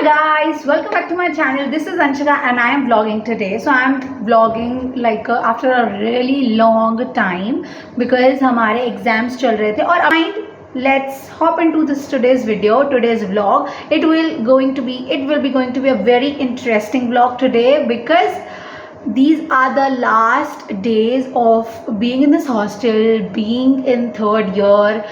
guys, welcome back to my channel. This is Anshika and I am vlogging today. So I am vlogging like after a really long time because हमारे exams चल रहे थे और let's hop into this today's vlog. It will be going to be a very interesting vlog today because these are the last days of being in this hostel, being in third year,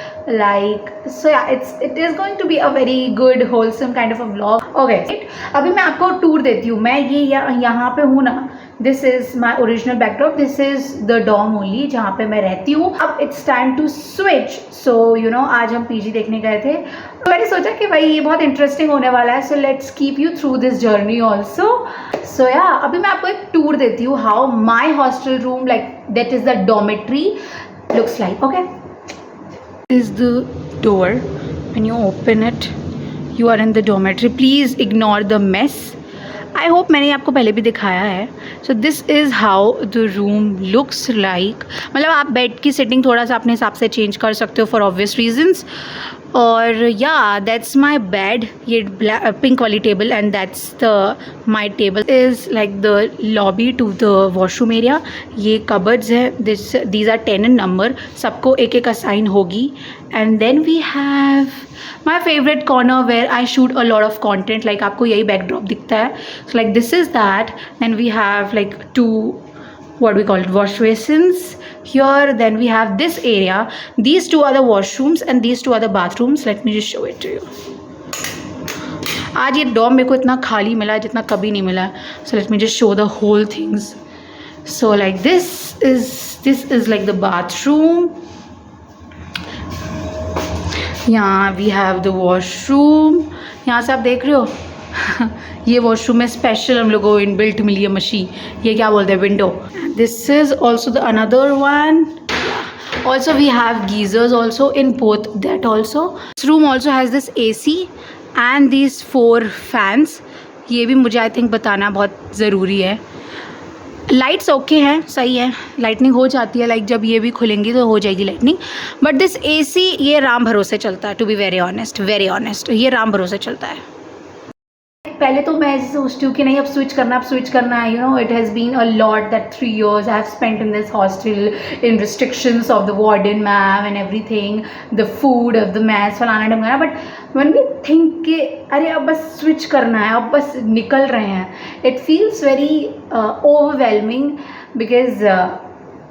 so yeah, it is going to be a very good wholesome kind of a vlog. Okay, अभी मैं आपको tour देती हूँ. मैं ये यहाँ पे हूँ ना. This is my original backdrop. This is the dorm only जहाँ पे मैं रहती हूँ. अब it's time to switch. So you know आज हम PG देखने गए थे. तो मैंने सोचा कि भाई ये बहुत इंटरेस्टिंग होने वाला है. So let's keep you through this journey also. So yeah, अभी मैं आपको एक टूर देती हूँ how my hostel room, like that is the dormitory, looks like. Okay. This is the door. When you open it, you are in the dormitory. Please ignore the mess. I hope मैंने आपको पहले भी दिखाया है. So this is how the room looks like. मतलब आप bed की setting थोड़ा सा अपने हिसाब से चेंज कर सकते हो for obvious reasons. और yeah, that's my bed. ये पिंक वाली table and that's my table is like the lobby to the washroom area. ये cupboards है. These are 10 in number. सबको एक एक assign होगी. And then we have my favorite corner where I shoot a lot of content. Like आपको यही backdrop दिखता है. So like this is that. Then we have like two, what we call it, wash basins here. Then we have this area. These two are the washrooms and these two are the bathrooms. Let me just show it to you. आज ये Dom मेरे को इतना खाली मिला है जितना कभी नहीं मिला. So let me just show the whole things. So like this is like the bathroom. यहाँ we have the washroom. यहाँ से आप देख रहे हो ये वॉशरूम में स्पेशल हम लोगों को इनबिल्ट मिली है मशीन. ये क्या बोलते हैं, window. This is also the another one. Also we have geysers also in both that also. This room also has this AC and this 4 fans. ये भी मुझे आई थिंक बताना बहुत ज़रूरी है. लाइट्स ओके हैं, सही है. लाइटनिंग हो जाती है, लाइक जब ये भी खुलेंगी तो हो जाएगी लाइटनिंग. बट दिस AC ये राम भरोसे चलता है. टू बी वेरी ऑनेस्ट ये राम भरोसे चलता है. पहले तो मैं ऐसे सोचती हूँ कि नहीं अब स्विच करना है. You know it has been a lot that 3 years I have spent in this hostel in restrictions of the warden ma'am and everything, the food of the maths फलाना ढमकाना. बट व्हेन वी थिंक कि अरे अब बस switch करना है, अब बस निकल रहे हैं, it feels very overwhelming because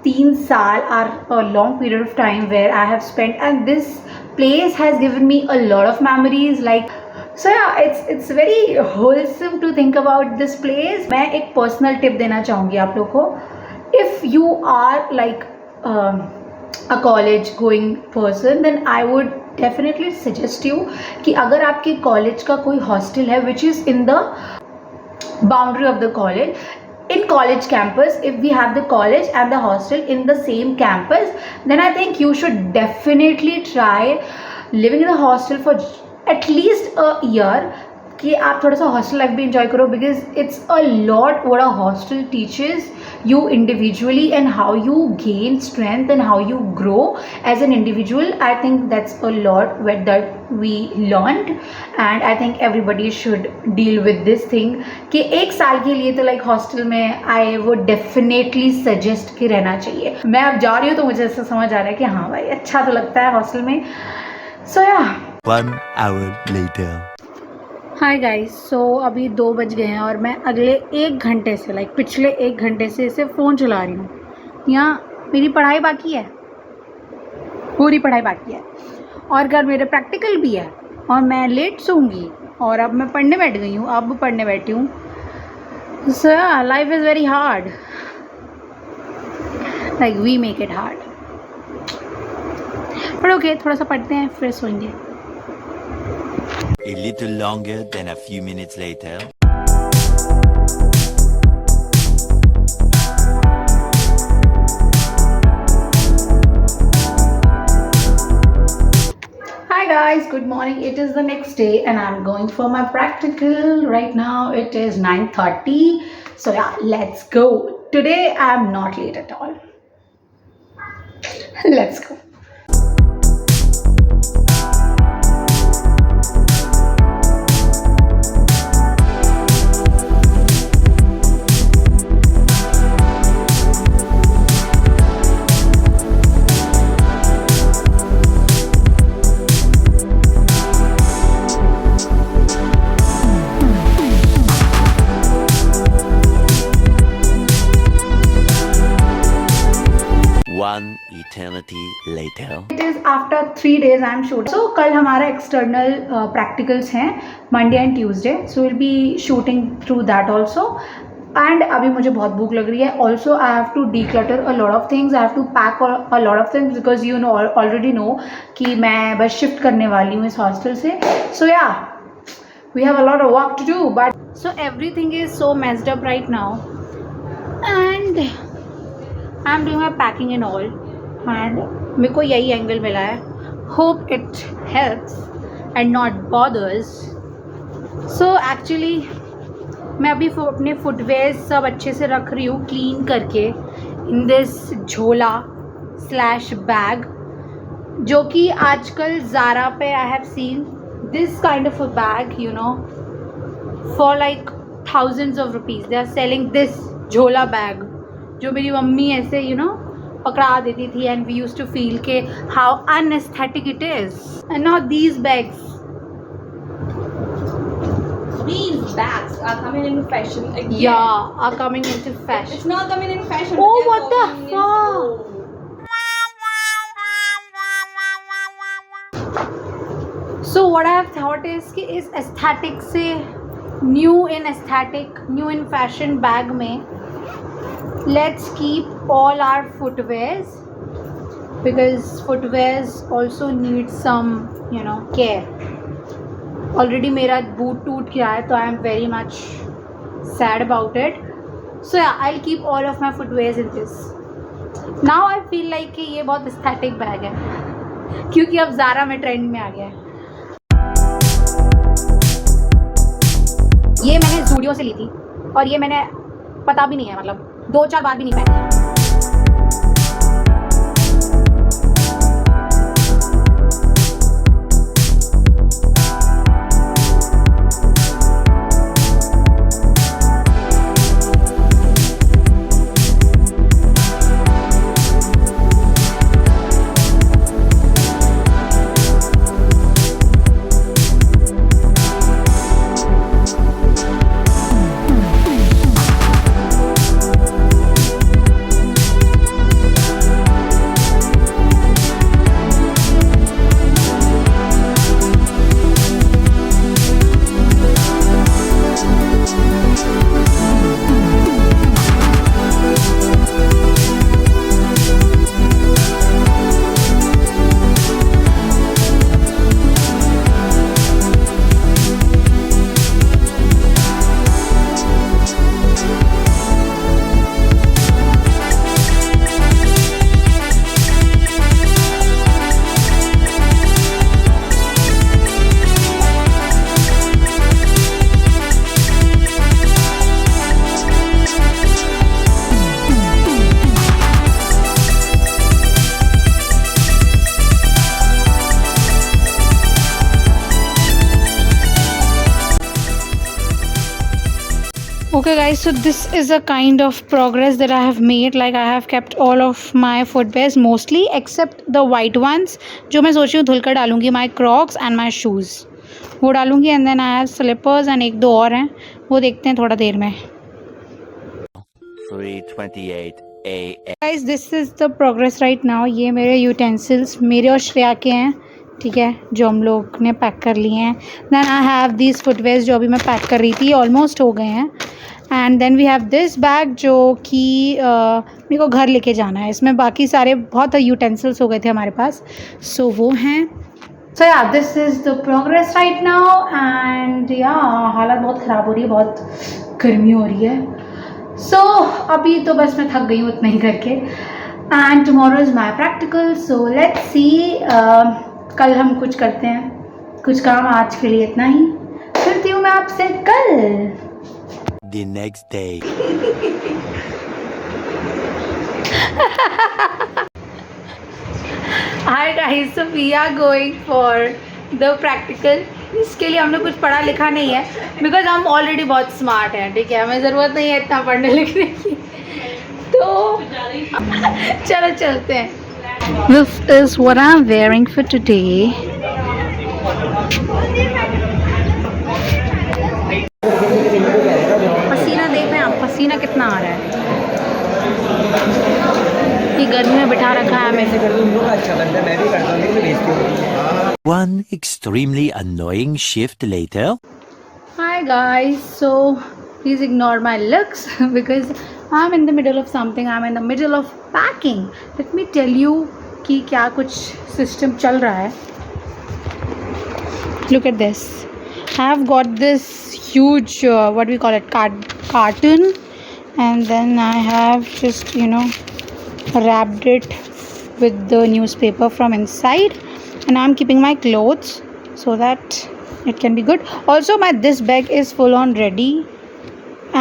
3 साल are a long period of time where I have spent and this place has given me a lot of memories. Like so yeah, it's very wholesome to think about this place. मैं एक personal tip देना चाहूँगी आप लोग को. If you are like a college going person, then I would definitely suggest you कि अगर आपके कॉलेज का कोई hostel है which is in the boundary of the college, in college campus, if we have the college and the hostel in the same campus, then I think you should definitely try living in the hostel for at least a year कि आप थोड़ा सा hostel life भी enjoy करो. Because it's a lot what a hostel teaches you individually and how you gain strength and how you grow as an individual. I think that's a lot that we learned and I think everybody should deal with this thing कि 1 साल के लिए तो like hostel में I would definitely suggest कि रहना चाहिए. मैं अब जा रही हूँ तो मुझे ऐसा समझ आ रहा है कि हाँ भाई अच्छा तो लगता है हॉस्टल में. So yeah. 1 hour later. Hi guys, so अभी 2 बज गए हैं और मैं अगले 1 घंटे से पिछले 1 घंटे से इसे फ़ोन चला रही हूँ. यहाँ मेरी पढ़ाई बाकी है, पूरी पढ़ाई बाकी है और घर मेरे प्रैक्टिकल भी है और मैं लेट सोऊंगी और अब मैं पढ़ने बैठ गई हूँ. अब पढ़ने बैठी हूँ. So life is very hard, like we make it hard. पर ओके, थोड़ा सा पढ़ते हैं फिर सोएंगे. A little longer than a few minutes later. Hi guys, good morning. It is the next day and I'm going for my practical. Right now it is 9:30. So yeah, let's go. Today I'm not late at all. Let's go. eternity later. It is after 3 days I am shooting. So कल हमारा external practicals हैं Monday and Tuesday. So we'll be shooting through that also. And अभी मुझे बहुत भूख लग रही है. Also I have to declutter a lot of things. I have to pack a lot of things because you know already know कि मैं बस shift करने वाली हूँ इस hostel से. So yeah, we have a lot of work to do. But so everything is so messed up right now. And I'm doing my packing and all. And मेरे को यही एंगल मिला है. Hope it helps and not bothers. So actually मैं अभी अपने footwear सब अच्छे से रख रही हूँ क्लीन करके इन दिस झोला स्लैश बैग, जो कि आजकल ज़ारा पे I have seen this kind of a bag, you know, for like thousands of rupees. They are selling this झोला बैग जो मेरी मम्मी ऐसे यू नो पकड़ा देती थी, and we use to feel के how unaesthetic it is. And now these bags, These bags are coming into fashion again. yeah, are coming into fashion. It's not coming in fashion. Oh, but what they're the fuck? So what I have thought is कि इस aesthetic से new in aesthetic, new in fashion bag में let's keep all our footwears, because footwears also need some, you know, care. Already मेरा boot टूट गया है, तो I am very much sad about it. So yeah, I'll keep all of my footwears in this. Now I feel like कि ये बहुत aesthetic bag है क्योंकि अब ज़ारा में ट्रेंड में आ गया है. ये मैंने ज़ूडियो से ली थी और ये मैंने पता भी नहीं है, मतलब 2-4 बार भी नहीं पहनी है. Okay guys, so this is a kind of progress that I have made. Like I have kept all of my footwears mostly except the white ones जो मैं सोच रही हूँ धुल कर डालूँगी. My Crocs and my shoes वो डालूँगी, and then I have slippers and 1-2 और हैं, वो देखते हैं थोड़ा देर में. 3:28 a.m. Guys, this is the progress right now. ये मेरे utensils मेरे और श्रेया के हैं, ठीक है, जो हम लोग ने पैक कर लिए हैं. Then I have these footwears जो अभी मैं पैक कर रही थी, ऑलमोस्ट हो गए हैं. And then we have this bag जो कि मेरे को घर लेके जाना है. इसमें बाकी सारे बहुत यूटेंसिल्स हो गए थे हमारे पास, सो वो हैं. सो या this is the progress right now. And या हालत बहुत ख़राब हो रही है, बहुत गर्मी हो रही है. सो अभी तो बस मैं थक गई हूँ उतना ही करके. And tomorrow is my practical, so let's see कल हम कुछ करते हैं. कुछ काम आज के लिए इतना ही. मिलती हूँ मैं आपसे कल. The next day. Hi guys, so we are going for the practical. इसके लिए हमने कुछ पढ़ा लिखा नहीं है बिकॉज हम ऑलरेडी बहुत स्मार्ट हैं, ठीक है, हमें ज़रूरत नहीं है इतना पढ़ने लिखने की. तो चलो चलते हैं. This is what I'm wearing for today. पसीना देख रहे हैं आप, पसीना कितना आ रहा है. ये गर्मी में बिठा रखा है हमें. One extremely annoying shift later. Hi guys, so please ignore my looks because I'm in the middle of something. I'm in the middle of packing. Let me tell you कि क्या कुछ system चल रहा है. Look at this. I've got this huge what we call it carton, and then I have just wrapped it with the newspaper from inside, and I'm keeping my clothes so that it can be good. Also my this bag is full on ready,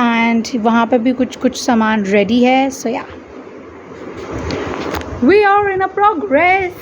and वहाँ पे भी कुछ सामान ready है. So yeah, we are in a progress.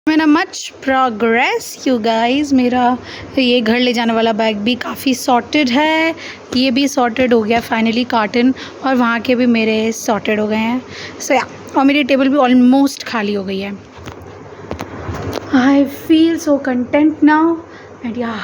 मेरा much progress you guys. मेरा ये घर ले जाने वाला बैग भी काफ़ी सॉर्टेड है. ये भी सॉर्टेड हो गया फाइनली कार्टन, और वहाँ के भी मेरे सॉर्टेड हो गए हैं. सो या, और मेरी टेबल भी ऑलमोस्ट खाली हो गई है. I feel so content now, and या